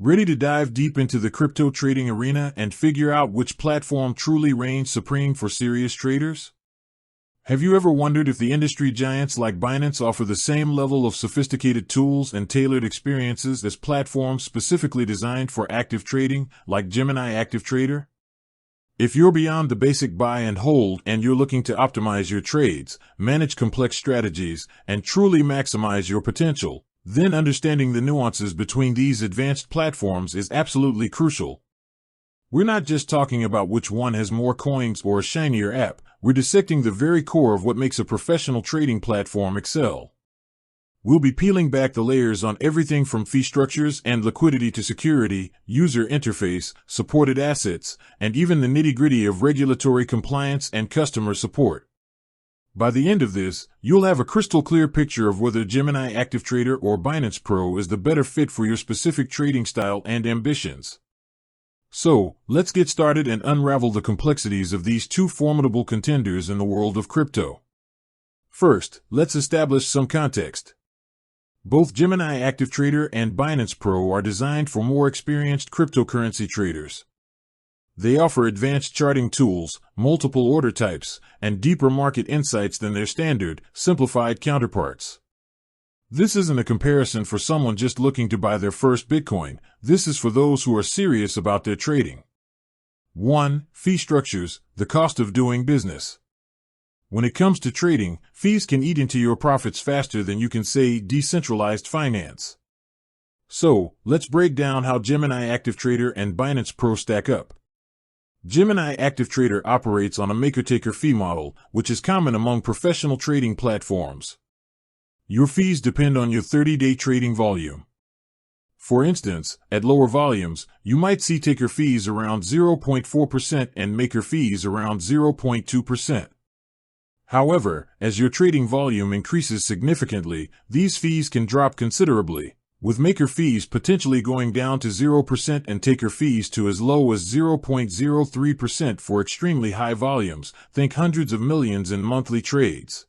Ready to dive deep into the crypto trading arena and figure out which platform truly reigns supreme for serious traders? Have you ever wondered if the industry giants like Binance offer the same level of sophisticated tools and tailored experiences as platforms specifically designed for active trading, like Gemini ActiveTrader? If you're beyond the basic buy and hold and you're looking to optimize your trades, manage complex strategies, and truly maximize your potential, then understanding the nuances between these advanced platforms is absolutely crucial. We're not just talking about which one has more coins or a shinier app, we're dissecting the very core of what makes a professional trading platform excel. We'll be peeling back the layers on everything from fee structures and liquidity to security, user interface, supported assets, and even the nitty-gritty of regulatory compliance and customer support. By the end of this, you'll have a crystal clear picture of whether Gemini ActiveTrader or Binance Pro is the better fit for your specific trading style and ambitions. So, let's get started and unravel the complexities of these two formidable contenders in the world of crypto. First, let's establish some context. Both Gemini ActiveTrader and Binance Pro are designed for more experienced cryptocurrency traders. They offer advanced charting tools, multiple order types, and deeper market insights than their standard, simplified counterparts. This isn't a comparison for someone just looking to buy their first Bitcoin. This is for those who are serious about their trading. 1. Fee structures, the cost of doing business. When it comes to trading, fees can eat into your profits faster than you can say decentralized finance. So, let's break down how Gemini ActiveTrader and Binance Pro stack up. Gemini ActiveTrader operates on a maker-taker fee model, which is common among professional trading platforms. Your fees depend on your 30-day trading volume. For instance, at lower volumes, you might see taker fees around 0.4% and maker fees around 0.2%. However, as your trading volume increases significantly, these fees can drop considerably, with maker fees potentially going down to 0% and taker fees to as low as 0.03% for extremely high volumes, think hundreds of millions in monthly trades.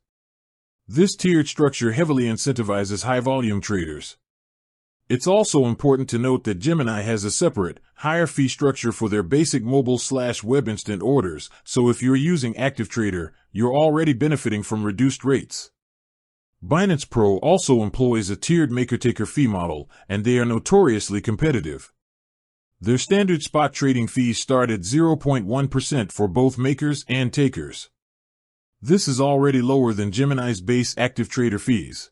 This tiered structure heavily incentivizes high-volume traders. It's also important to note that Gemini has a separate, higher fee structure for their basic mobile/web instant orders, so if you're using ActiveTrader, you're already benefiting from reduced rates. Binance Pro also employs a tiered maker-taker fee model, and they are notoriously competitive. Their standard spot trading fees start at 0.1% for both makers and takers. This is already lower than Gemini's base ActiveTrader fees.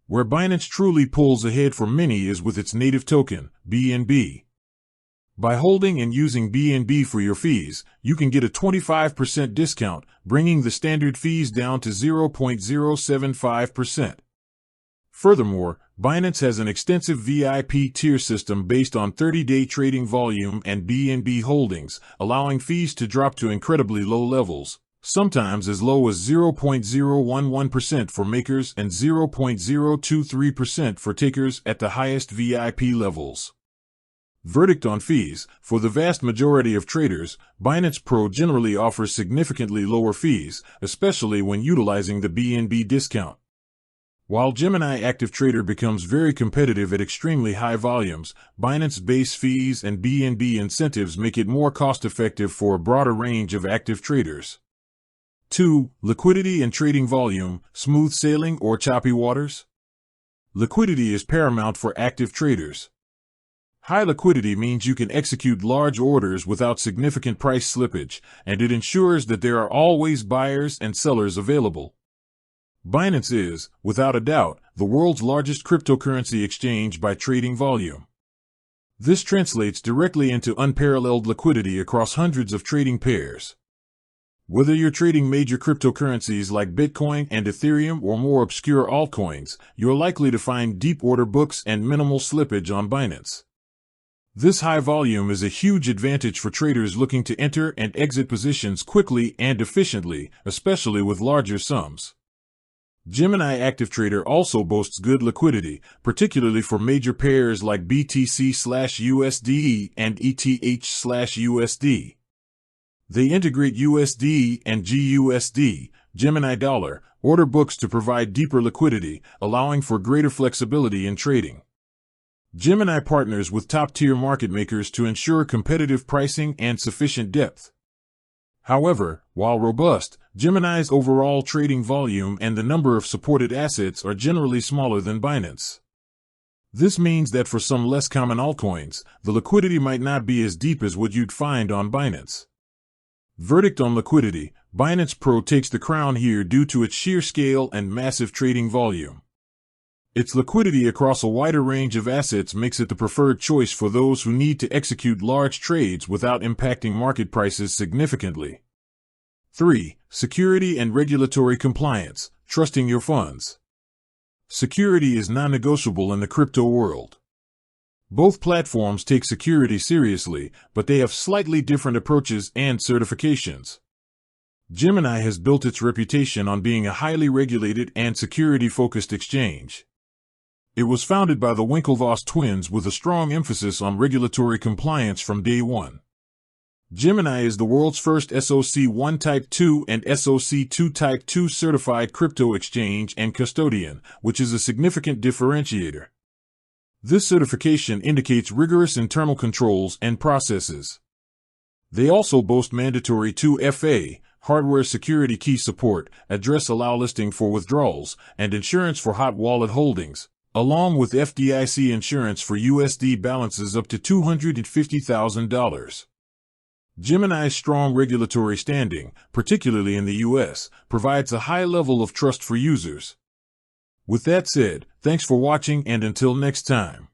Where Binance truly pulls ahead for many is with its native token, BNB. By holding and using BNB for your fees, you can get a 25% discount, bringing the standard fees down to 0.075%. Furthermore, Binance has an extensive VIP tier system based on 30-day trading volume and BNB holdings, allowing fees to drop to incredibly low levels, sometimes as low as 0.011% for makers and 0.023% for takers at the highest VIP levels. Verdict on fees: for the vast majority of traders, Binance Pro generally offers significantly lower fees, especially when utilizing the BNB discount. While Gemini ActiveTrader becomes very competitive at extremely high volumes, Binance base fees and BNB incentives make it more cost-effective for a broader range of active traders. 2. Liquidity and trading volume, smooth sailing or choppy waters? Liquidity is paramount for active traders. High liquidity means you can execute large orders without significant price slippage, and it ensures that there are always buyers and sellers available. Binance is, without a doubt, the world's largest cryptocurrency exchange by trading volume. This translates directly into unparalleled liquidity across hundreds of trading pairs. Whether you're trading major cryptocurrencies like Bitcoin and Ethereum or more obscure altcoins, you're likely to find deep order books and minimal slippage on Binance. This high volume is a huge advantage for traders looking to enter and exit positions quickly and efficiently, especially with larger sums. Gemini ActiveTrader also boasts good liquidity, particularly for major pairs like BTC/USD and ETH/USD. They integrate USD and GUSD, Gemini Dollar, order books to provide deeper liquidity, allowing for greater flexibility in trading. Gemini partners with top-tier market makers to ensure competitive pricing and sufficient depth. However, while robust, Gemini's overall trading volume and the number of supported assets are generally smaller than Binance. This means that for some less common altcoins, the liquidity might not be as deep as what you'd find on Binance. Verdict on liquidity: Binance Pro takes the crown here due to its sheer scale and massive trading volume. Its liquidity across a wider range of assets makes it the preferred choice for those who need to execute large trades without impacting market prices significantly. 3. Security and regulatory compliance: trusting your funds. Security is non-negotiable in the crypto world. Both platforms take security seriously, but they have slightly different approaches and certifications. Gemini has built its reputation on being a highly regulated and security-focused exchange. It was founded by the Winklevoss twins with a strong emphasis on regulatory compliance from day one. Gemini is the world's first SOC 1 Type 2 and SOC 2 Type 2 certified crypto exchange and custodian, which is a significant differentiator. This certification indicates rigorous internal controls and processes. They also boast mandatory 2FA, hardware security key support, address allow listing for withdrawals, and insurance for hot wallet holdings, along with FDIC insurance for USD balances up to $250,000. Gemini's strong regulatory standing, particularly in the US, provides a high level of trust for users. With that said, thanks for watching, and until next time.